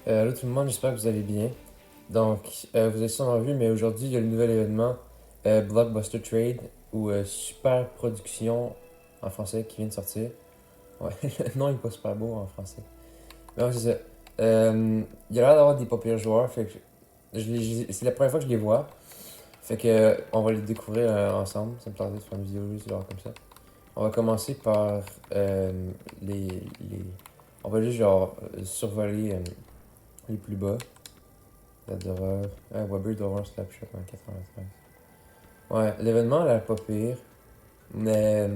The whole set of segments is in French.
Allô tout le monde, j'espère que vous allez bien. Donc, vous avez sûrement vu, mais aujourd'hui, il y a le nouvel événement Blockbuster Trade ou Super Production en français qui vient de sortir. Ouais, le nom est pas super beau en français. Mais ouais, c'est ça. Il y a l'air d'avoir des pas pires joueurs, fait que c'est la première fois que je les vois. Fait que on va les découvrir ensemble. Ça me tentait de faire une vidéo juste genre comme ça. On va commencer par euh, les... On va juste genre survoler les plus bas. Federer. Weber doit avoir un slapshot en 93. Ouais, l'événement a l'air pas pire, mais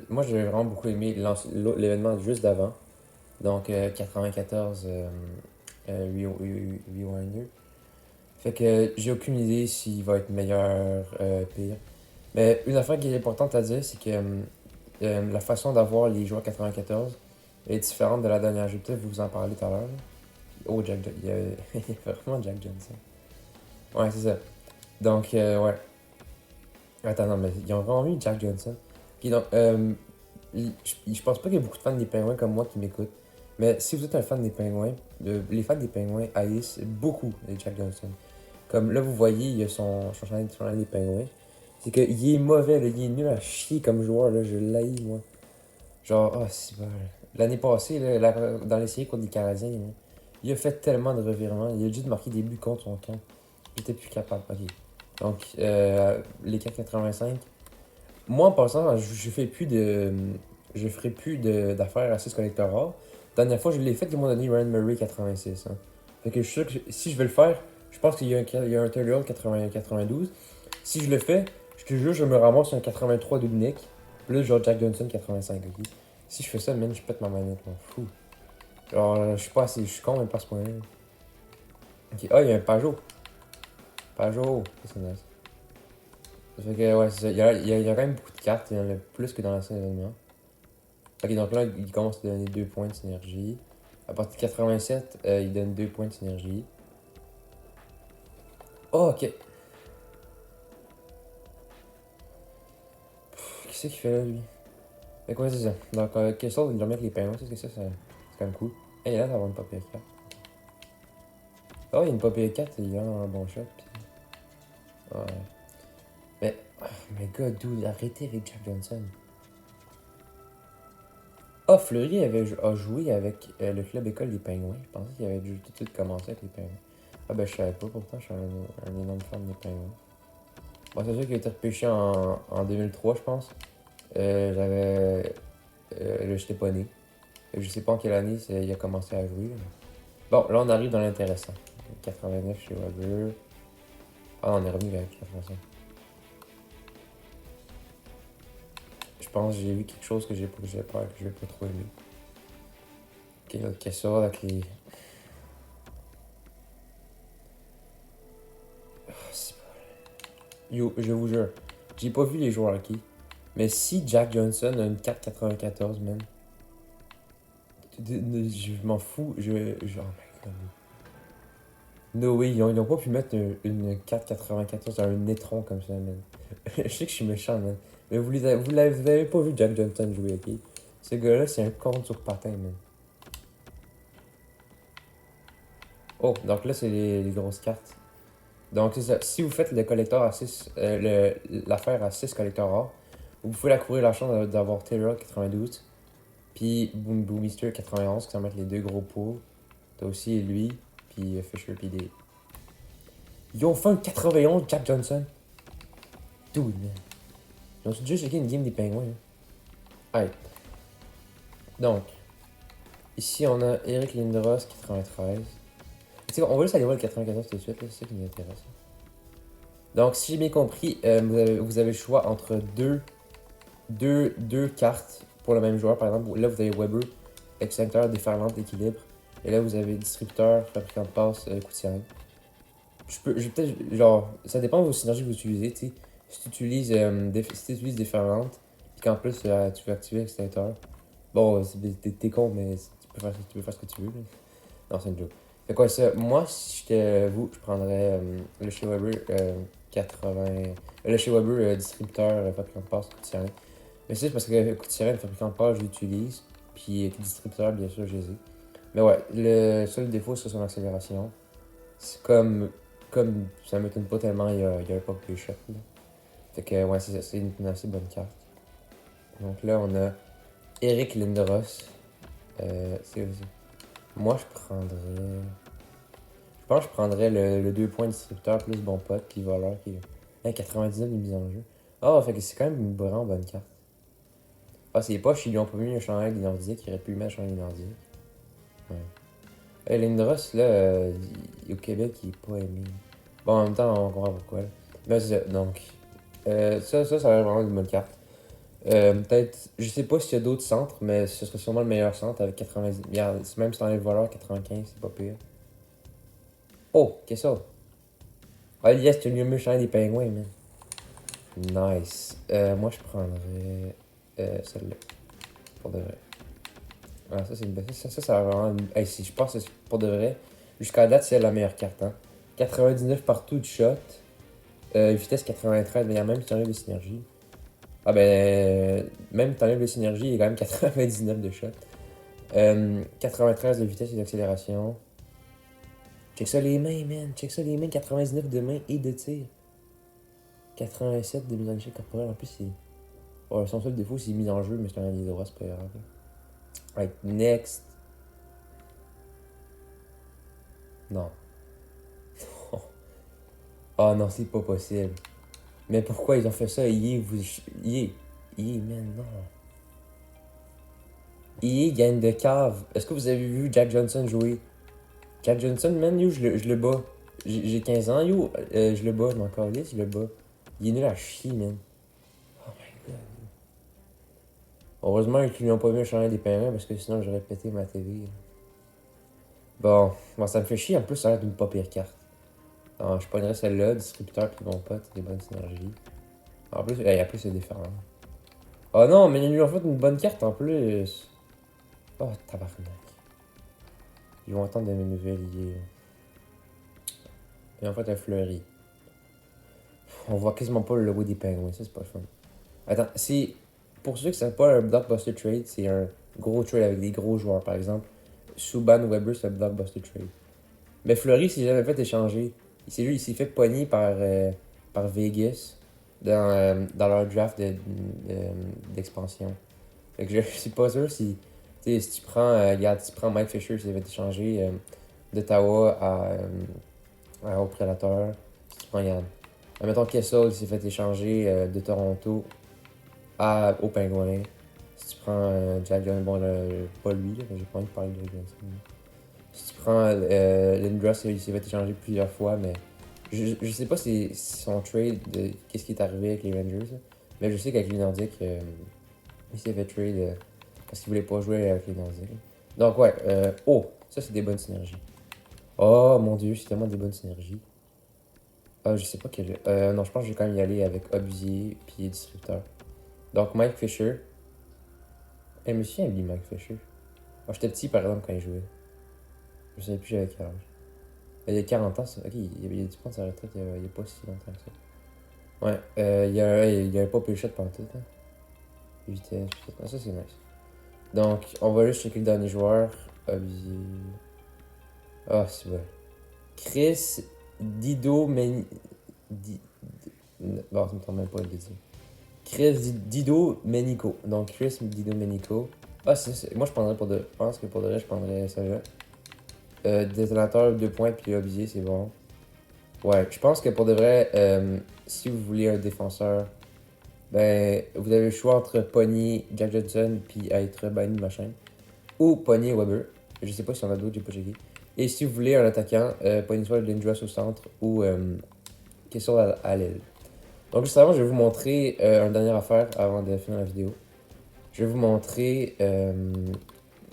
moi j'ai vraiment beaucoup aimé l'événement juste d'avant, donc 94 Rewinder. Fait que j'ai aucune idée s'il va être meilleur, pire. Mais une affaire qui est importante à dire, c'est que la façon d'avoir les joueurs 94 est différente de la dernière. Je vais peut-être vous en parler tout à l'heure. Oh, il y a, il y a vraiment Jack Johnson. Ouais, c'est ça. Donc, ouais. Attends, non, mais ils ont vraiment mis Jack Johnson. Puis donc, je pense pas qu'il y a beaucoup de fans des Pingouins comme moi qui m'écoutent. Mais si vous êtes un fan des Pingouins, les fans des Pingouins haïssent beaucoup les Jack Johnson. Comme là, vous voyez, il y a son chandail des Pingouins. C'est qu'il est mauvais, là, il est nul à chier comme joueur, là, je l'haïs, moi. Genre, ah, c'est bon. L'année passée, là, dans les séries contre les Canadiens, là, il a fait tellement de revirements. Il a juste marqué des buts contre son camp. J'étais plus capable. Ok. Donc, les 4,85. Moi, en passant, je fais plus de. Je ferai plus d'affaires à 6 collector rares. La dernière fois, je l'ai fait, ils m'ont donné Ryan Murray 86. Hein. Fait que je suis sûr que si je vais le faire, je pense qu'il y a un Taylor 92. Si je le fais, je te jure, je me ramasse un 83 de Nick. Plus genre Jack Johnson 85. Ok. Si je fais ça, man, je pète ma manette, moi. Fou. Genre, je suis pas assez. Je suis con, même pas à ce point-là. Ok. Ah, il y a un Pajot. Pajot. Ça, c'est nice. Ça fait que, ouais, c'est ça. Il y a quand même beaucoup de cartes. Il y en a plus que dans l'ancien événement. Ok, donc là, il commence à donner 2 points de synergie. À partir de 87, il donne 2 points de synergie. Oh, ok. Qu'est-ce qu'il fait là, lui? Fait quoi, c'est ça. Donc, quelle sorte de remettre les paiements, c'est que ça, c'est quand même cool. Et là, ça va une papier 4. Oh, il y a une papier 4, il y a un bon shot. Pis... Ouais. Mais, oh my god, dude, arrêtez avec Jack Johnson. Oh, Fleury a joué avec le club école des Pingouins. Je pensais qu'il avait tout de suite commencé avec les Pingouins. Ah, ben, je savais pas, pourtant, je suis un énorme fan des Pingouins. Bon, c'est sûr qu'il a été repêché en 2003, je pense. J'avais. Là, j'étais pas né. Je sais pas en quelle année il a commencé à jouer. Bon, là, on arrive dans l'intéressant. 89 chez Weber. Ah, on est revenu vers 85. Je pense que j'ai vu quelque chose que j'ai peur, que je vais pas trop aimer. Ok, ok, ça avec les. Oh, yo, je vous jure, j'ai pas vu les joueurs hockey. Mais si Jack Johnson a une 4,94, man, je m'en fous. Oh my god. No way, ils ont pas pu mettre une 4,94 dans un nétron comme ça, man. Je sais que je suis méchant, man. Mais vous l'avez pas vu Jack Johnson jouer, ok? Ce gars-là, c'est un con sur patin, man. Oh, donc là, c'est les grosses cartes. Donc, c'est ça. Si vous faites le collector à 6, l'affaire à 6 collecteurs rares, vous pouvez la courir la chance d'avoir Taylor 92, puis Boomister 91, qui sont mettre les deux gros pots. T'as aussi lui, puis Fisher, puis des. Ils ont fait un 91 Jack Johnson. Dude, man. Ils ont juste checké une game des pingouins. Hein. Hey. Donc, ici on a Eric Lindros 93. Tu sais, on va juste aller voir le 94 tout de suite, c'est ça qui nous intéresse. Donc, si j'ai bien compris, vous avez le choix entre deux cartes pour le même joueur. Par exemple, là vous avez Weber, extincteur, déferlante, équilibre. Et là vous avez distributeur, fabricant de passe, coup de sirène. Je peut-être, genre, ça dépend de vos synergies que vous utilisez, tu sais. Si tu utilises, si tu utilises déferlante, puis qu'en plus tu veux activer extincteur, bon, t'es con, mais tu peux faire ce que tu veux. Là. Non, c'est une joke. Fait quoi, ça, moi, si j'étais vous, je prendrais le chez Weber 80. Le chez Weber distributeur, fabricant de passe, coup de sirène. Mais c'est parce que coup de sirène, fabricant de passe, je l'utilise. Puis distributeur, bien sûr, je les ai. Mais ouais, le seul défaut, c'est son accélération. C'est comme ça m'étonne pas tellement, il y a un pop shot. Là. Fait que, ouais, c'est une assez bonne carte. Donc là, on a Eric Lindros. C'est moi, je prendrais. Je pense que je prendrais le 2 points distributeur plus bon pote puis voleur qui est 99 de mise en jeu. Ah, fait que c'est quand même une vraiment bonne carte. Ah, c'est pas ils lui ont pas mis un chandail nordique, il aurait pu lui mettre un chandail nordique. Ouais. Lindros, là, au Québec, il est pas aimé. Bon, en même temps, on comprend pourquoi. Là. Mais c'est ça, donc. Ça va être vraiment une bonne carte. Peut-être, je sais pas s'il y a d'autres centres, mais ce serait sûrement le meilleur centre avec 90. Regarde, même si t'enlèves le voleur, 95, c'est pas pire. Oh, qu'est-ce que ça? Ah, yes, tu as mieux chandail des pingouins, man. Nice. Moi, je prendrais celle-là, pour de vrai. Ah, ça, c'est une belle. Ça va vraiment. Hey, si je pense que c'est pour de vrai, jusqu'à date, c'est la meilleure carte. Hein. 99 partout de shot. Vitesse 93, mais il y a même si t'enlèves les synergies. Ah ben, même si t'enlèves les synergies, il y a quand même 99 de shot. 93 de vitesse et d'accélération. Check ça les mains, man. Check ça les mains. 99 de main et de tir. 87 de mise en échec corporelle. En plus, c'est. Ouais, son seul défaut, c'est mis en jeu, mais c'est un des droits, c'est pas grave. Right, next. Non. Oh non, c'est pas possible. Mais pourquoi ils ont fait ça? Man, non. Gagne de cave. Est-ce que vous avez vu Jack Johnson jouer? Jack Johnson, man, yo, je le bats. J'ai 15 ans, yo, je le bats, je m'en calisse, je le bats. Il est nul à chier, man. Oh my god. Heureusement qu'ils lui ont pas mis un chandail des pingouins parce que sinon j'aurais pété ma TV. Bon, ça me fait chier, en plus ça a l'air d'une pas pire carte. Alors, je prendrais celle-là, distributeur puis mon pote, des bonnes synergies. En plus, c'est différent. Oh non, mais ils lui ont fait une bonne carte en plus. Oh, tabarnak. Ils vont attendre de mes nouvelles liées. Et en fait, un fleuri. On voit quasiment pas le logo des pingouins, ça c'est pas le fun. Attends, pour ceux qui savent pas, un blockbuster trade, c'est un gros trade avec des gros joueurs. Par exemple, Subban Weber, c'est un blockbuster trade. Mais Fleury s'est jamais fait échanger. Il s'est fait pogner par Vegas dans leur draft d'expansion. Fait que je suis pas sûr si. Tu sais, si tu prends. Regarde, si tu prends Mike Fisher, il s'est fait échanger d'Ottawa au Predator. Si tu prends, regarde. Mettons Kessel, il s'est fait échanger de Toronto au Pingouin. Si tu prends Jack Johnson, bon, pas lui, là, mais j'ai pas envie de parler de Jack Johnson. Si tu prends Lindros, il s'est fait échanger plusieurs fois, mais je sais pas si son trade, qu'est-ce qui est arrivé avec les Rangers, là. Mais je sais qu'avec les Nordiques, il s'est fait trade parce qu'il voulait pas jouer avec les Nordiques. Donc ouais, ça c'est des bonnes synergies. Oh mon dieu, c'est tellement des bonnes synergies. Ah, je sais pas quel. Non, je pense que je vais quand même y aller avec Obusier puis Distributeur. Donc Mike Fisher. Je me souviens de Mike Fisher. Ah, j'étais petit par exemple quand il jouait. Je sais plus j'avais quel âge. Il y a 40 ans, ok, il a dû prendre sa retraite il y a pas si longtemps que ça. Ouais, il y a un pas shot pendant tout. Hein. Vitesse, ah, ça c'est nice. Donc, on va juste checker le dernier joueur. Obusier. Ah, c'est vrai. Chris Dido Bon, ça me tombe même pas de le dire. Chris Dido Menico. Donc Chris Dido Menico. Ah, moi je prendrais pour de. Je pense que pour de vrai, je prendrais ça-là. Détonateur 2 points puis Obusier, c'est bon. Ouais, je pense que pour de vrai, si vous voulez un défenseur, ben vous avez le choix entre Pogny, Jack Johnson puis être banni de ma chaîne. Ou Pogny Weber. Je sais pas si y en a d'autres, j'ai pas checké. Et si vous voulez un attaquant, Pogny soit Lindros au centre ou Kessel à l'aile. Donc juste avant, je vais vous montrer une dernière affaire avant de finir la vidéo. Je vais vous montrer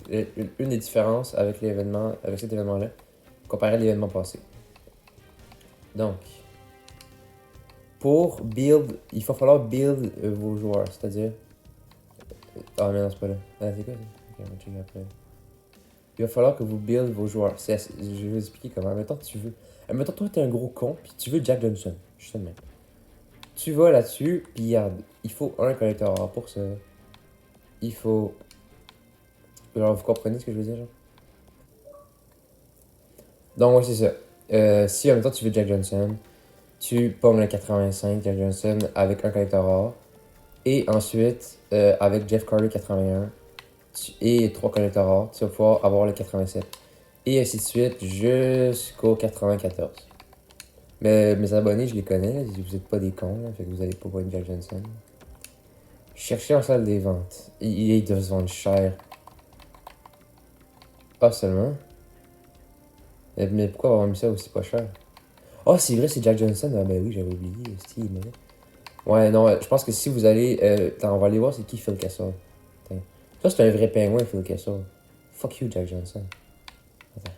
une des différences avec cet événement-là, comparé à l'événement passé. Donc, pour build, il va falloir build vos joueurs, c'est-à-dire... Ah mais non, c'est pas là. Ah, c'est quoi ça? Ok, on va checker après. Il va falloir que vous build vos joueurs. Je vais vous expliquer comment. Mettons que tu veux... Mettons toi t'es un gros con, puis tu veux Jack Johnson. Juste le même. Tu vas là-dessus, puis regarde, il faut un collecteur rare pour ça. Il faut... Alors, vous comprenez ce que je veux dire, genre? Donc, ouais, c'est ça. Si en même temps tu veux Jack Johnson, tu pommes le 85 Jack Johnson avec un collector rare. Et ensuite, avec Jeff Carter 81 et 3 collector rares, tu vas pouvoir avoir le 87. Et ainsi de suite jusqu'au 94. Mais mes abonnés, je les connais, là, vous n'êtes pas des cons, là, fait que vous allez pas voir une Jack Johnson. Cherchez en salle des ventes. Ils doivent se vendre cher. Ah, seulement. Mais pourquoi avoir mis ça aussi pas cher? Oh, c'est vrai, c'est Jack Johnson. Ah, ben oui, j'avais oublié. Steve, mais... Ouais, non, je pense que si vous allez. Attends, on va aller voir c'est qui Phil Kessel. Attends. Ça, c'est un vrai pingouin, Phil Kessel. Fuck you, Jack Johnson. Attends.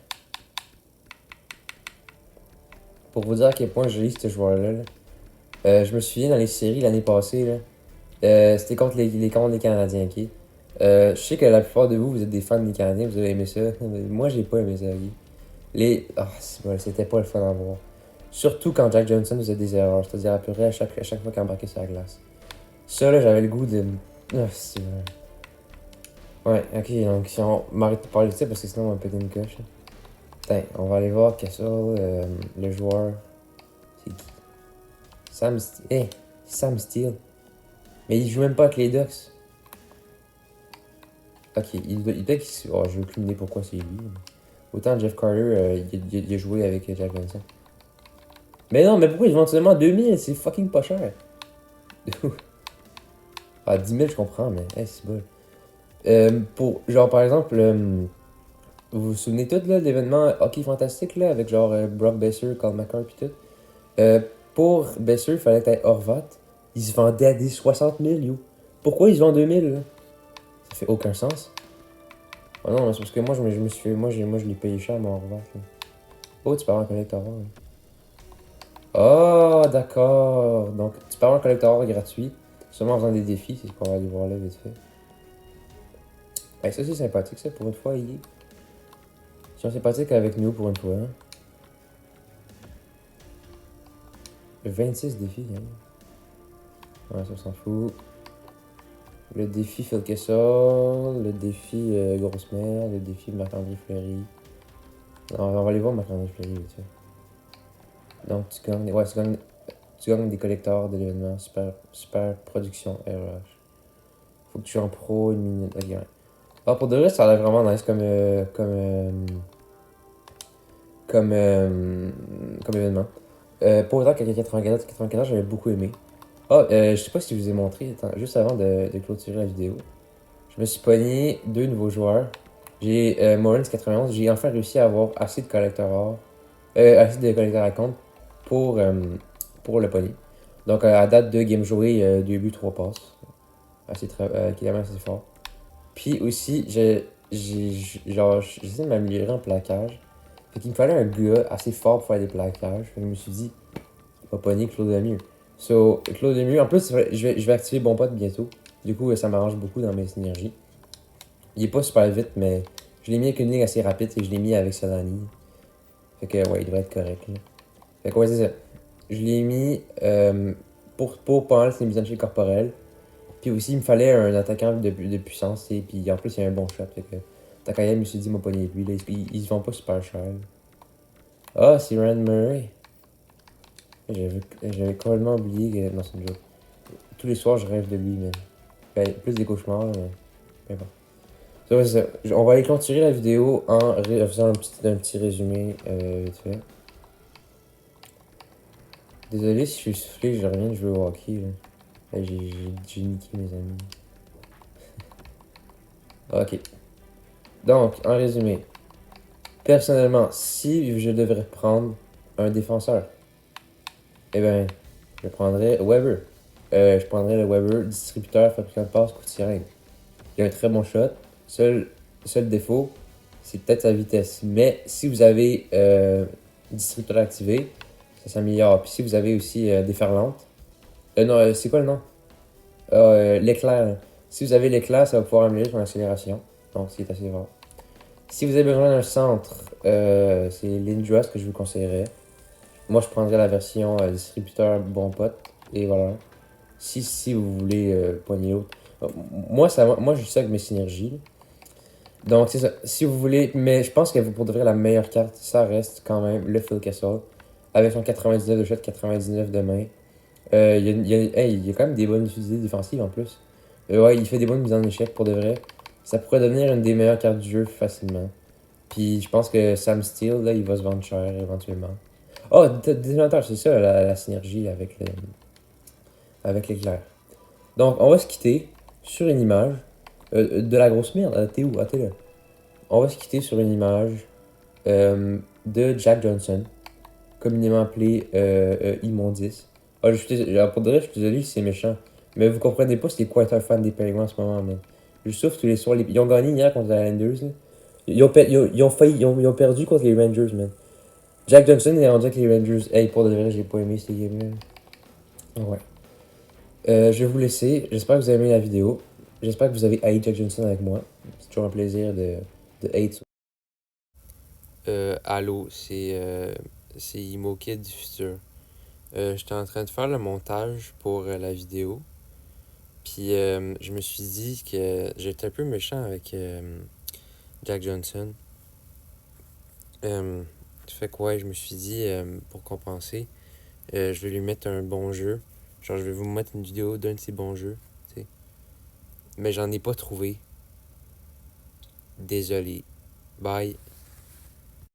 Pour vous dire à quel point je lis ce joueur-là, là, je me souviens dans les séries l'année passée, là, c'était contre contre les Canadiens, ok? Je sais que la plupart de vous, vous êtes des fans des Canadiens, vous avez aimé ça. Mais moi, j'ai pas aimé ça, ok? Ah, c'était pas le fun à voir. Surtout quand Jack Johnson faisait des erreurs, c'est-à-dire à peu près à chaque fois qu'il embarquait sur la glace. Ça, là, j'avais le goût de. Ah, c'est vrai. Ouais, ok, donc si on m'arrête de parler de ça parce que sinon on va me péter une coche. Putain, on va aller voir Kessel, le joueur. C'est qui? Sam Steele. Mais il joue même pas avec les Ducks. Ok, peut-être qu'il. Oh, je vais aucune idée pourquoi c'est lui. Autant Jeff Carter, il a joué avec Jack Johnson. Mais non, mais pourquoi ils vendent seulement 2000? C'est fucking pas cher. Ah, 10 000, je comprends, mais c'est bon. Pour, genre, par exemple, vous vous souvenez tous là, de l'événement Hockey Fantastique là, avec genre Brock Besser, Carl McCarr pis tout? Euh, pour Besser, il fallait être Horvat. Ils se vendaient à des 60 000, yo. Pourquoi ils se vendent 2000 là? Ça fait aucun sens. Oh non, c'est parce que moi, je me suis fait. Moi, je l'ai payé cher, mon Horvat. Là. Oh, tu peux avoir un collector rare. Oh, d'accord. Donc, tu peux avoir un collector rare gratuit, seulement en faisant des défis, c'est ce qu'on va aller voir là vite fait. Ouais, ça, c'est sympathique, ça, pour une fois, ils sont sympathiques avec nous pour une fois. Hein. 26 défis, hein. Ouais, ça, on s'en fout. Le défi Phil Kessel, le défi Grosse Mère, le défi Marc-André Fleury. Non, on va aller voir Marc-André Fleury, vite fait. Donc, tu gagnes des collecteurs de l'événement Super Production RH. Faut que tu sois en pro une minute. Ok, ouais. Ah, pour de vrai, ça a l'air vraiment nice comme événement. Pour autant que 94, j'avais beaucoup aimé. Ah, je sais pas si je vous ai montré, attends, juste avant de clôturer la vidéo. Je me suis pogné 2 nouveaux joueurs. J'ai Morins 91, j'ai enfin réussi à avoir assez de collecteurs rares, assez de collecteurs à compte pour, euh, pour le pogner. Donc à date de game joué, 2 buts, 3 passes. Évidemment assez fort. Puis aussi, j'essaie de m'améliorer en plaquage. Fait qu'il me fallait un gars assez fort pour faire des plaquages. Fait que je me suis dit, il va pogner Claude Lemieux. So, Claude Lemieux, en plus, je vais activer Bon Pote bientôt. Du coup, ça m'arrange beaucoup dans mes synergies. Il est pas super vite, mais je l'ai mis avec une ligne assez rapide et je l'ai mis avec Solani. Fait que, ouais, il devrait être correct. Là. Fait que, ouais, c'est ça. Je l'ai mis pour pas mal ses mises en jeu corporelles. Puis aussi, il me fallait un attaquant de puissance. Et puis en plus, il y a un bon shot. Fait que, tant qu'à y aller, je me suis dit, moi, pogné lui. Là, ils se vendent pas super cher. Ah, c'est Rand Murray. J'avais complètement oublié que. Non, c'est une joke. Tous les soirs, je rêve de lui, mais. Ben, plus des cauchemars, mais. Peu importe. Ça, ouais, c'est ça. On va aller clôturer la vidéo en faisant un petit résumé vite fait. Désolé si je suis soufflé, je reviens de jouer au hockey. Là. J'ai niqué mes amis. Ok. Donc, en résumé. Personnellement, si je devrais prendre un défenseur, eh ben, je prendrais Weber. Je prendrais le Weber, distributeur, fabricant de passes, coup de sirène. Il a un très bon shot. Seul défaut, c'est peut-être sa vitesse. Mais si vous avez distributeur activé, ça s'améliore. Puis si vous avez aussi déferlante, non, c'est quoi le nom? L'éclair. Si vous avez l'éclair, ça va pouvoir améliorer son accélération. Donc, c'est assez fort. Si vous avez besoin d'un centre, c'est l'Injuas que je vous conseillerais. Moi, je prendrais la version distributeur bon pote. Et voilà. Si vous voulez poigner l'autre. Moi, je suis ça avec mes synergies. Donc, c'est ça. Si vous voulez, mais je pense que pour de vrai, la meilleure carte, ça reste quand même le Phil Kessel. Avec son 99 de shot, 99 de main. Hey, il y a quand même des bonnes utilisées défensives en plus. Ouais, il fait des bonnes mises en échec pour de vrai. Ça pourrait devenir une des meilleures cartes du jeu facilement. Puis je pense que Sam Steele, là, il va se vendre cher éventuellement. Oh, détonateur, c'est ça la synergie avec l'éclair. Donc, on va se quitter sur une image de la grosse merde. T'es où? Ah, t'es là. On va se quitter sur une image de Jack Johnson, communément appelé Immondice. Ah, pour de vrai, je suis désolé si c'est méchant. Mais vous comprenez pas c'est quoi être un fan des Penguins en ce moment, man. Je souffre tous les soirs. Ils ont gagné hier contre les Rangers, là. Ils ont perdu contre les Rangers, man. Jack Johnson est rendu avec les Rangers. Hey, pour de vrai, j'ai pas aimé ces games-là. Ouais. Je vais vous laisser. J'espère que vous avez aimé la vidéo. J'espère que vous avez haï Jack Johnson avec moi. C'est toujours un plaisir de hate. Allô, c'est ImoKid du futur. J'étais en train de faire le montage pour la vidéo. Puis je me suis dit que j'étais un peu méchant avec Jack Johnson. Fait que ouais, je me suis dit, pour compenser, je vais lui mettre un bon jeu. Genre, je vais vous mettre une vidéo d'un de ses bons jeux, tu sais. Mais j'en ai pas trouvé. Désolé. Bye.